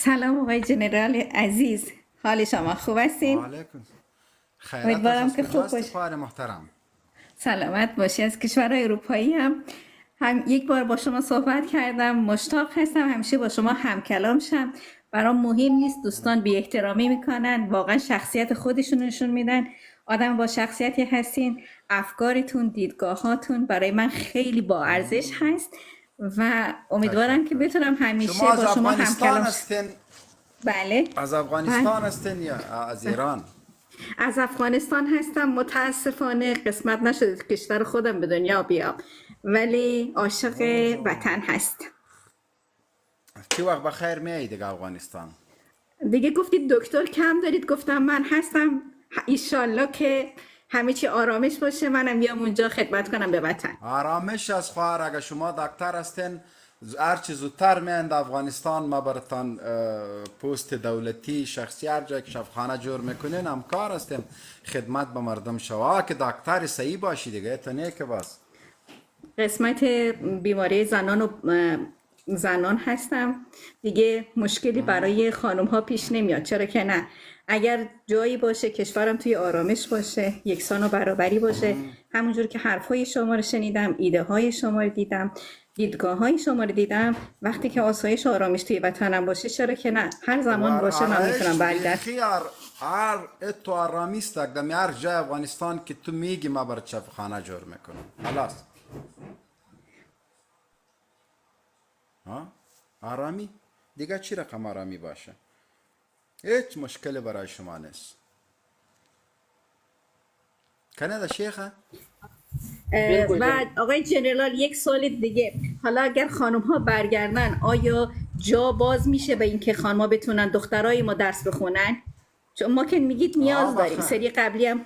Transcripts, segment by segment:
سلام آقای جنرال عزیز، حال شما خوب هستین؟ علیکم. خیرت است. امیدوارم از که کجا خوب باش. استخوان محترم؟ سلامت باشی. از کشورهای اروپایی هم یک بار با شما صحبت کردم، مشتاق هستم همیشه با شما همکلام شم. برام مهم نیست دوستان بی احترامی میکنن، واقعا شخصیت خودشون نشون میدن. آدم با شخصیتی هستین، افکارتون، دیدگاهاتون برای من خیلی با ارزش هست و امیدوارم که تشکر. بتونم شما همیشه از با شما افغانستان همکلام شم. هستین؟ بله. از بله. افغانستان هستین یا از ایران؟ از افغانستان هستم. متاسفانه قسمت نشده که کشور خودم به دنیا بیام، ولی عاشق اوه. وطن هست. چی وقت بخیر میایی دیگه افغانستان؟ دیگه گفتید دکتر کم دارید، گفتم من هستم. ایشالله که همه چی آرامش باشه، منم بیام اونجا خدمت کنم به وطن. آرامش از خواهر. اگه شما دکتر هستین هرچی زودتر میایین در افغانستان ما براتان پست دولتی شخصی هر جای که شفاخانه جور میکنین همکار هستیم خدمت به مردم شما که دکتر صحیح باشی دیگه تو نه که بس. قسمت بیماری زنان و زنان هستم. دیگه مشکلی برای خانم ها پیش نمیاد، چرا که نه. اگر جایی باشه کشورم توی آرامش باشه، یکسان و برابری باشه، همونجور که حرفهای شما رو شنیدم، ایده های شما رو دیدم، دیدگاه های شما رو دیدم، وقتی که آسایش و آرامش توی وطنم باشه، چرا که نه. هر زمان وار باشه من آرایش میتونم برگرد. بیخی هر اتو آرامیست اقدم هر جای افغانستان که تو میگی ما برات شفاخانه جور میکنم خلاص. ها آرامی دیگه چی رقم آرامی باشه هیچ مشکلی برای شما نیست کنه دا شیخه. و آقای جنرال یک سوال دیگه، حالا اگر خانم ها برگردن آیا جا باز میشه به اینکه خانم ها بتونن دخترای ما درس بخونن؟ چون ما که میگید آه نیاز داریم. بخیر. سری قبلی هم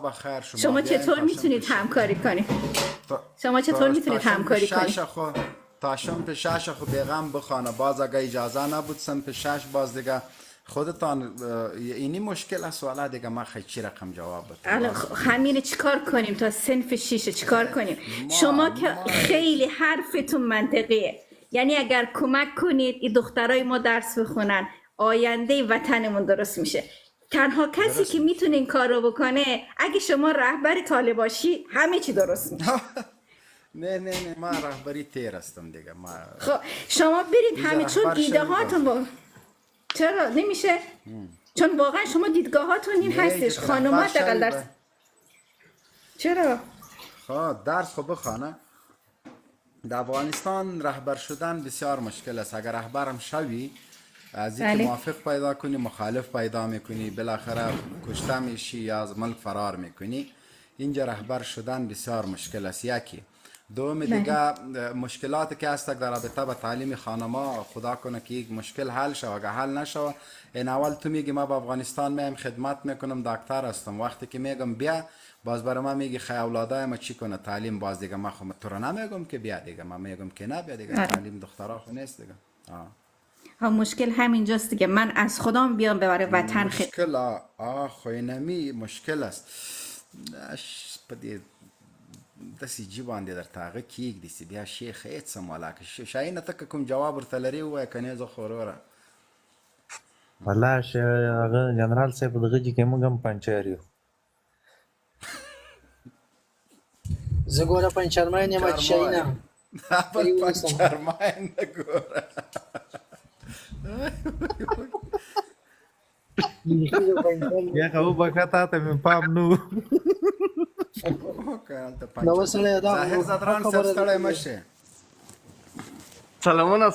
بخیر شما شما بیاین چطور تاشم میتونید پیش همکاری کنید؟ شما چطور میتونید تاشم همکاری پیش کنید؟ شش خو تاشم پیش شش خو بیغم بخوانه باز اگه اجازه نبود سم پیش شش باز دیگه خودتان اینی مشکل است والا دیگه ما خیلی چی رقم جواب بدم الان باز همینه چیکار کنیم تا صنف شیشه چیکار کنیم؟ ما شما که ما خیلی حرفتون منطقیه، یعنی اگر کمک کنید این دخترای ما درس بخونن آینده وطنمون درست میشه. تنها کسی درست که میشه. میتونه این کار رو بکنه اگه شما رهبر طالب باشی همه چی درست میشه. نه ما رهبری تیر هستم دیگه ما خب شما برید اینجا همه، چون رهبر ایده شوی باز هاتون با... چرا نمیشه؟ چون واقعا شما دیدگاهاتون این نه اینجا هستش، که رهبر خانوما دقل شوی درس. چرا؟ خب درس خو بخوانه در افغانستان رهبر شدن بسیار مشکل است اگر رهبرم شوی از اینکه بله. موافق پیدا کنی مخالف پیدا میکنی بالاخره کشته میشی یا از ملک فرار میکنی اینجا رهبر شدن بسیار مشکل است یکی دوم بله. دیگه مشکلاتی که هست در رابطه با تعلیم خانما خدا کنه که یک مشکل حل شود اگر حل نشود این اول تو میگی ما با افغانستان میام خدمت میکنم دکتر هستم وقتی که میگم بیا باز برای ما میگی خیلی اولادای ما چی کنه تعلیم باز دیگه ما خود تو رو نمیگم که بیا دیگه ما میگم که نه بیا دیگه آره. تعلیم دخترها خو نیست دیگه ها مشکل همینجاست دیگه. من از خدام بیام برای وطن مشکل خوینمی مشکل است پدی دسی جیبان دی در تاغه کیک دیسی بیا شیخ ایت سمالاک شاین تک کوم جواب ورتلری و کنه زه خورورا والله هغه جنرال صاحب دغه چې موږ هم پنچر یو زه ګوره پنچرمین یم چې شي چرمای نه اول ای اوسم پنچرمای نگوره بیخي د پنچر یا خو به کته ته مې پام نو نو سړی دا ظاهر زدران صاحب خبره ستړی ده مشه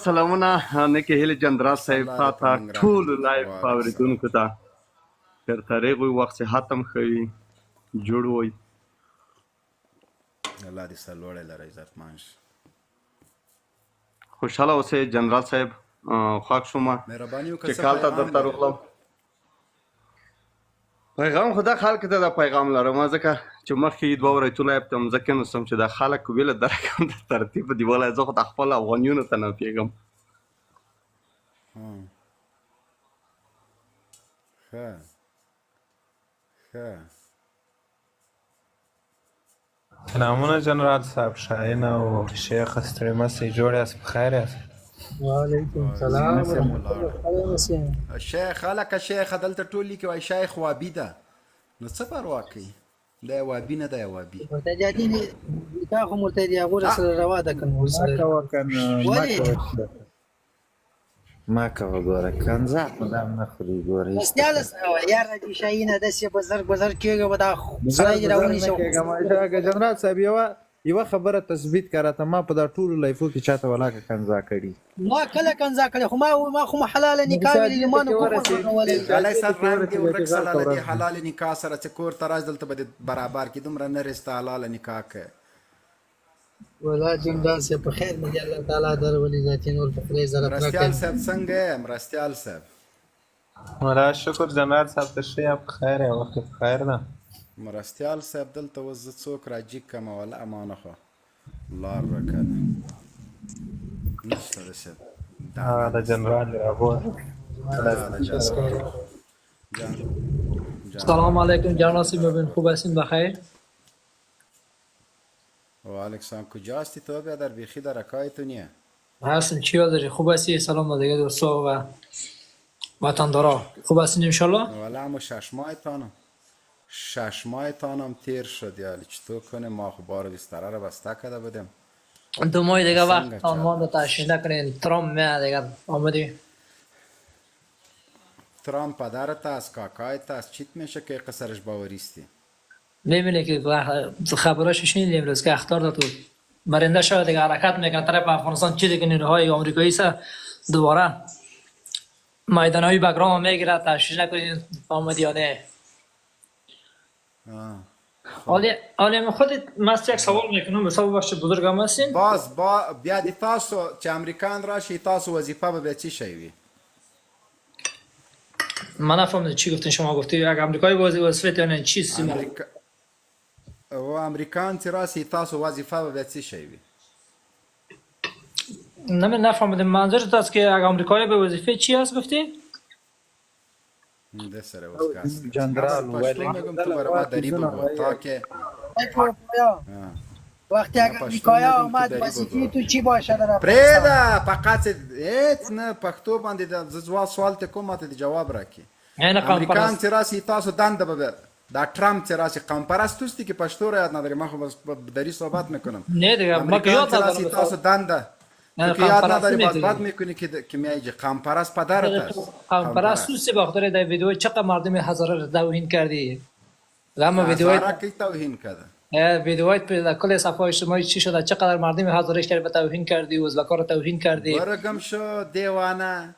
سلامونه نیکه هیله جندرا صاحب الله دې په تا موږ رحم ټول لایف وکړي اوریدونکو ته تر طریق وي وخت صحت هم خوي جوړ وي الله دې سلوړې لري عزتمن شي خوشاله اوسئ جنرال صاحب خوښ شوم مهرباني وکړه چې څه کال ته پیغام درته لري راغلم پیغام خدا خلک ته دا پیغام لرم ځکه چې مخکې دوه ورځې لایف ته مځکه نوستم چې دا خلک ویله درکم د ترتیب دی ولای زه خو د خپل افغانیونو ته نه پیغام ښه ښه سلامونه جنرال صاحب شاهین او شیخ ستړي مسئ جوړ یاست بخیر یاست وعلیکم سلام ورحمۃ الله وبرکاته. شیخ هلکه شیخ دلته ټول لیکي وایي شیخ وابي ده نو څه پروا کوي دی وابي نه دی وابي مرتجعاتي نکاح خو مرتدي هغه سره روا ده کنه ما سره کوه کنه ولې ما کوه ګوره کنځاک مو دا نه خوري ګوره بس یاله یار دې شاینه داسې بزرګ کېږي به دا سړی دې راونی شو جنرال صاحب یوه خبره تثبیت کړه ته ما په دا ټولو لایفو کې چاته ولاکه کنځا کړي ما کله کنځا کړی خو ما خو حلال نکاح ویلې ما نه کوم علي سر رنګ دی ورک سره لدی حلال نکاح سره چې کور ته راځ دلته به برابر کې دومره نه رسته حلال نکاح کوي ولا جنرال صاحب په خیر مې الله تعالی در ولي ذاتي نور په خیر زره مرستیال صاحب څنګه یې مرستیال صاحب مرا شکر جنرال صاحب ته ښه یم په خیر یم وخت په خیر ده مرستیال صاحب دلته اوس زه څوک راجیګ کړمه ولا امانه خو لار راکړه نشته داسې د جنرال راغو سلام علیکم جناب صاحب ببین خوب هستین بخیر وعلیکم السلام کجا هستی تو بیا در بیخی در رکایتونیه هستم چی داری خوب هستی سلام دیگه دوستا و وطندارا خوب هستین انشالله ولی اما 6 ماهتانم تیر شد یعنی چطور کنه ما خب بار بستره رو بسته کرده بودیم 2 ماه دیگه وقت آنمان تشریح نکنین ترامپ میاد دیگه آمدی ترامپ پدرت است کاکایت است چیت میشه که قصرش باوریستی میبینی که خبراش شنیدیم امروز که اخطار داد مرنده شده دیگه حرکت میکنه طرف افغانستان چی دیگه نیروهای آمریکایی سه دوباره میدانهای بگرام میگیره تشریح نکنین آمدی یا نه حالا خودت مست یک سوال میکنم بسا باشه بزرگ هم هستین باز بیا دی تاسو چې امریکان راشي تاسو وظیفه به چی شي وي من نفهمیدم چی گفتین شما گفتی اگه امریکایی وظیفه یعنی چی سیمه و امریکان چې راشي تاسو وظیفه به چی شي وي نفهمیدم منظورت است که اگه امریکایی به وظیفه چی هست گفتی ده سره وسکاس جنرال ولی میگم تو برای ما دری بگو تا که وقتی اگر نکایا آمد وظیفه تو چی باشه در پریدا فقط هیڅ نه پښتو باندې د سوال ته کوم ته جواب راکې امریکان چې راسي تاسو دنده به دا ترامپ چې راسي قوم پرستوستی کې پښتو را یاد نداري ما خو بس دری صحبت میکنم نه دیگه ما که یاد ندارم تاسو دنده تو که یاد نداری باز میکنی که میایی قوم پرست پدرت است قوم پرستوسی بخاطر در ویدیو چقدر مردم هزاره رو توهین کردی اما ویدیوهای کی توهین کرده ویدیوهای در کل صفحه اجتماعی چی شده چقدر مردم هزارش کردی به توهین کردی ازبکا رو توهین کردی برگم شو دیوانه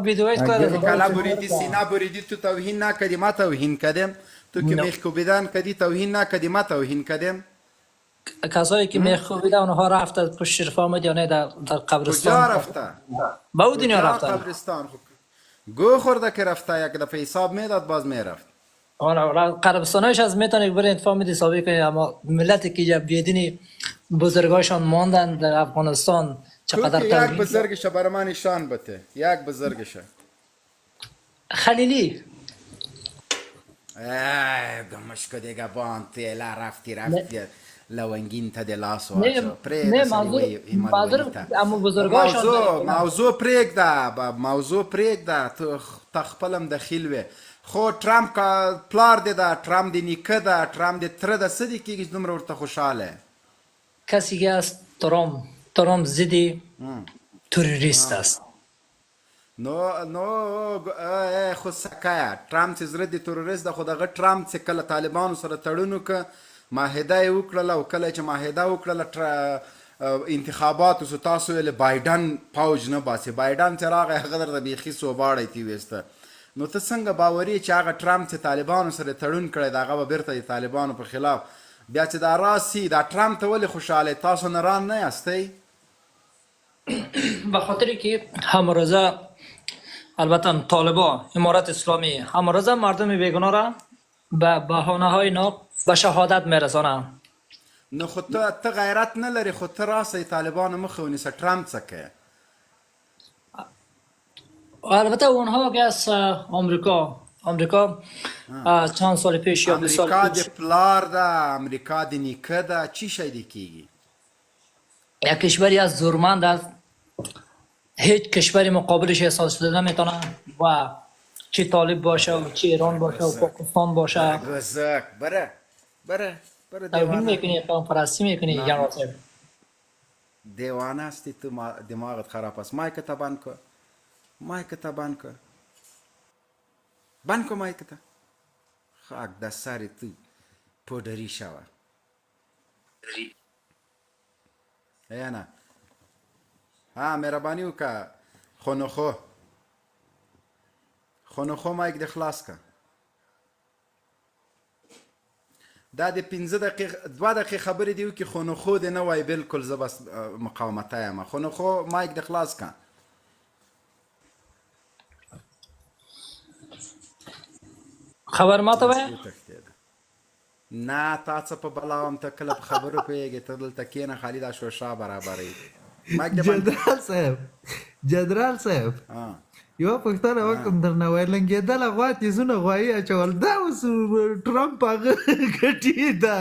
ویدیوهای کلا بریدی سینا بریدی تو توهین نکردی ما توهین کردیم تو که میخ کوبیدن کردی توهین نکردی ما توهین کردیم کسایی که میخوابیده اونها رفته پشت شرف آمد یا نه در قبرستان کجا رفته با او دنیا رفته قبرستان گو خورده که رفته یک دفعه حساب میداد باز میرفت قبرستانایش از میتونه برای انتفاع میدی حسابی کنی اما ملتی که جب بیدینی بزرگاشان ماندن در افغانستان چقدر یک بزرگش برای من نشان بده یک بزرگش خلیلی گمش که دیگه بان تیلا رفتی لونگین تا دلاس و نه منظور اما بزرگاشان موضوع پریگ ده تو تخپلم دخیل وی خو ترامپ کا پلار دی ده ترامپ دی نیکه ده ترامپ دی تره ده سدی که ایگیش دومره ورته خوشحاله کسی که است ترامپ زدی توریست است نو خو سکایا ترامپ چې زړه دی تروریست ده خو دغه ترامپ چې کله طالبانو سره تړون وکړه معاهده یې وکړله او کله چې معاهده وکړله انتخاباتو سو تاسو ویلې بایډن پوج نه باسي بایډن چې راغی هغه درته بیخي سوباړی تي ویسته نو ته څنګه باوري چې هغه ترامپ چې طالبانو سره تړون کړی د هغه به بیرته د طالبانو په خلاف بیا چې دا راسي دا ترامپ ته ولې خوشحاله تاسو نران نه یاستئ به خاطری که همروزه البته طالبان امارت اسلامی همروزه مردم بیگناه را به بهانه های ناب به شهادت میرسانه نو خود ته غیرت نه لري خود ته راسي طالبان مخ ونیسه ترامپ څه کوي البته اونها که از امریکا چند سال پیش یا 2 سال امریکا پیش د پلار ده امریکا د نیکه ده چی شی دی کیږي یک کشوری از زورمند است هیچ کشوری مقابلش احساس شده نمیتونه و چه طالب باشه و چه ایران باشه و پاکستان باشه گزک بره توهین دیوانه میکنی قوم پرستی میکنی جناب صاحب دیوانه هستی تو دماغت خراب است مایک تا بند کن بند کن مایک تا خاک در سر تو پودری شوه یا نه ها مهربانی وکړه خونخو مایک د خلاص که دا د 15 دقیقې 2 دقیقې خبرې دی وکړي خونخو دې نه وای بالکل زه بس مقاومته یم خونخو مایک د خلاص که خبر ما ته وایه وتښتېده نه تا څه په بلا وم ته کله په خبرو پوهېږې ته دلته کښېنه خالي دا شوشا برابروي مایک دې بند جنرال صاحب ها یوه پوښتنه وکړم درنه وای لنګېدله غوا تیزونه غوایي اچول دا اوس ټرمپ هغه ګټي دا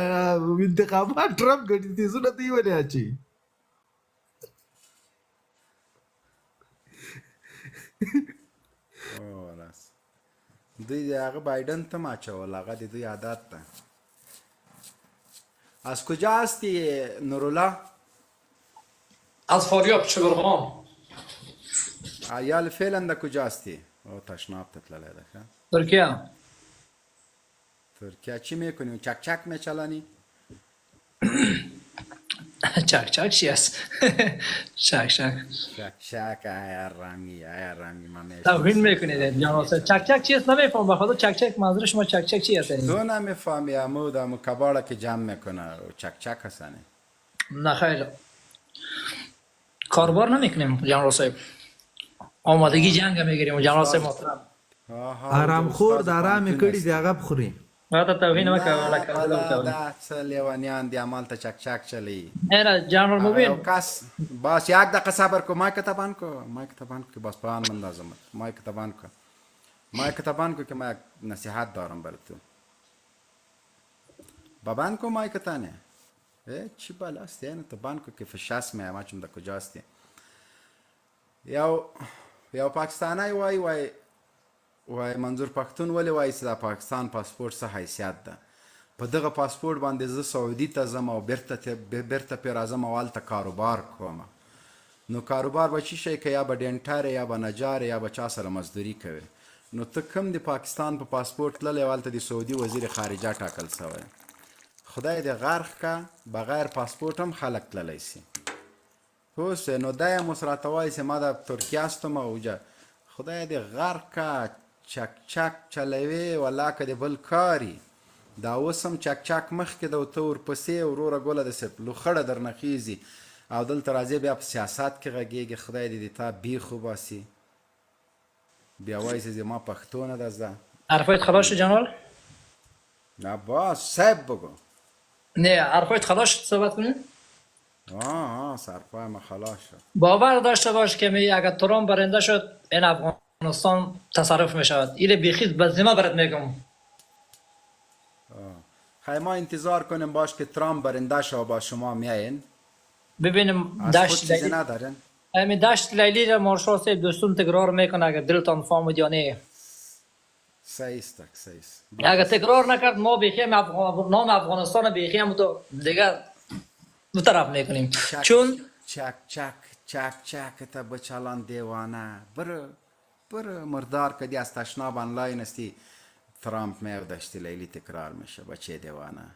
انتخابات ټرمپ ګټي تیزونه دوی ولې اچوي بس دوی د هغه بایدن ته هم اچول هغه د دوی عادت ده از کجا هستی نورالله از فاریاب شبرغان ایال فعلا در کجا هستی او تشناب ته تللی ده ښه ترکیه ترکیه چی میکنی چک چک میچلانی چک چک چی است چک چک چک چک ای رامی من توهین میکنید جناب صاحب چک چک چی است نمیفهم بخاطر چک چک منظور شما چک چک چی است تو نمیفهمی امو کباړه که جمع میکنه چک چک هستنه نه خیر کاربار نمیکنیم جناب صاحب آمادگی جنگ میگیریم جناب صاحب محترم آرامخور د آرامې کړي دی هغه بخوري هذا توهین مکه دا څه لیوانیان دی عمالته چک چک چلی نه جنرال یو مبین کس باش یک دقیقه صبر کو مایک ته بند کو که باز پایان مندازم مایک ته بند کو که من یک نصیحت دارم برای تو بند کو مایک ته نه چی بلاستی نه تو بند کو که فشاس می ما چون د کجاستی یو پاکستانی وای منظور پښتون ولې وایي چې د پاکستان پاسپورت څه حیثیت ده په دغه پاسپورت باندې زه سعودي ته ځم او بیرته پې راځم او هلته کاروبار کوم نو کاروبار به چی شی که یا به ډینټر یا به نجار یا به چا سره مزدوري کوي نو ته کوم د پاکستان په پاسپورت تللی او هلته د سعودي وزیر خارجه ټاکل سوی خدای دې غرق که بغیر پاسپورت هم خلک تللی سي پوه شوې نو دا هم اوس راته وایي چې ما د ترکیه هستم او خدای دې غرق که چک چک چلوي والله که د بل کاري دا اوس هم چک چک مخکې ده او ته ورپسې وروره ګوله داسې لوخړه درنه خیږي او دلته راځې بیا په سیاست کې غږېږي خدای دې د تا بیخ وباسي بیا وایي چې زما پښتو نه ده زده حرفایت خلاص شد جنرال نه باز صاحب بگو نه حرفایت خلاص شد صحبت کنیم سرپای ما خلاص شد باور داشته باش که اگر ترامپ برنده شد این افغانستان تصرف می شود ایله بیخی به ذمه برات میگم خیلی ما انتظار کنیم باش که ترامپ برنده شد با شما میاین ببینیم از خود چیزی ندارن همین دشت لیلی را مارشال صاحب دوستون تکرار میکنه اگر دلتان فهمید یا نه صحیح است اگر تکرار نکرد ما بیخی نام افغانستان بیخی هم تو دیگه دو طرف میکنیم چون چک تا بچالان دیوانه برو مردار کدی از تشناب آنلاین استی ترامپ میودشتی لیلی تکرار میشه بچه دیوانه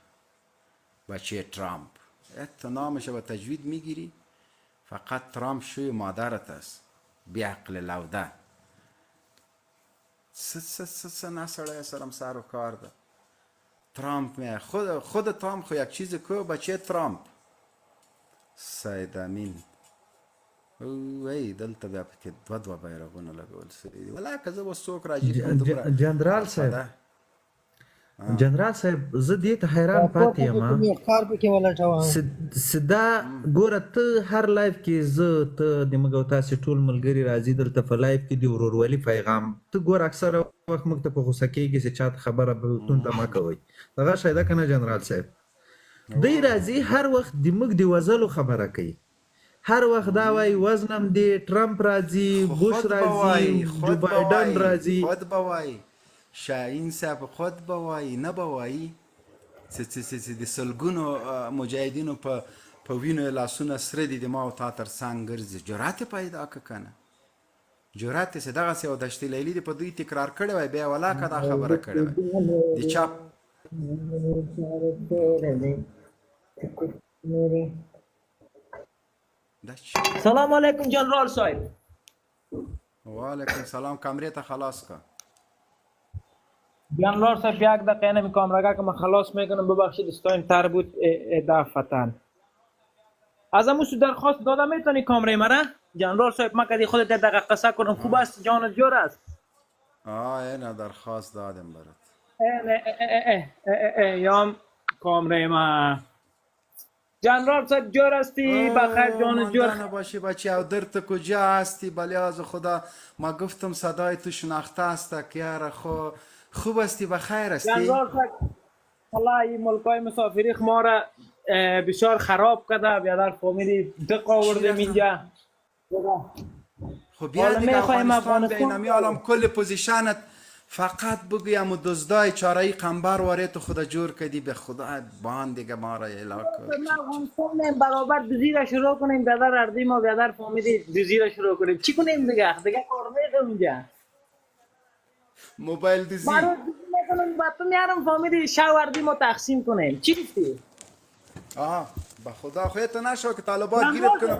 بچه ترامپ تو نامش به تجوید میگیری فقط ترامپ شوی مادرت است بی عقل لوده نه سړی سرم سر و کار ده ترامپ می خود ترامپ خو یک چیز کو بچه ترامپ سید امین وای دلته بیا پکې دوه بیرغونه لګول سوي دي ولا که زه اوس څوک راځي جنرال صاحب زه دې ته حیران پاتې یم کار پکې ولټوم سدا ګوره ته هر لایف کې زه ته د موږ او تاسې ټول ملګري راځي دلته په لایف کې د ورورولي پیغام ته ګوره اکثره وخت موږ ته په غوسه کېږي چې چاته خبره به تونده مه کوئ دغه شی ده که نه جنرال صاحب دی راځي هر وخت د موږ د وژلو خبره کوي هر وخت دا وایي وزنم دی ټرمپ راځي بوش خود راځي بوایی جو خود بایدن بوایی راځي خود بوایی شاهین صاحب خود بوایی نه بوایی چې د سلګونو مجاهدینو په وینو لاسونه سره دي د ما او تا تر څنګ ګرځي جرأت پیدا که کنه جرأت چې دغسې یو دشت لیلي دې په دوی تکرار کړی وای بیا ولاکه دا خبره کړې وای د چا دا چی؟ سلام علیکم جنرال صاحب. وعلیکم سلام کامرې ته خلاص که جنرال صاحب یک دقیقه نمی کامرگاه که من خلاص میکنم ببخشید استایم تر بود دفتن از همون سو درخواست داده میتونی کامره مرا جنرال صاحب ما کدی خودت دقیقه قصه کنم خوب است جان جور است اینه درخواست دادم برات یام کامره ما جنرال صاحب جور هستی بخیر جان جور نباشی بچه او در تو کجا هستی بلیاز خدا ما گفتم صدای تو شناخته است که یاره خوب هستی بخیر هستی جنرال صاحب والله این ملکای مسافری ما را بسیار خراب کرده بیادر فامیلی دق آوردیم اینجا خب بیا دیگه افغانستان بینمی عالم کل پوزیشنت فقط بگویم و دزدای چارهی قنبر واره تو خدا جور کردی به خدا بان دیگه ما را علاقه افغانستان برابر دوزی را شروع کنیم بیادر اردیم و بیادر فامیلی دوزی را شروع کنیم چی کنیم دیگه کار میکنم اینجا موبایل دوزی ما رو دوزی میکنم با تو میارم فامیلی شو اردیم و تقسیم کنیم چی گفتی؟ آها به خدا خودت نشو که طالبات گیرت کنم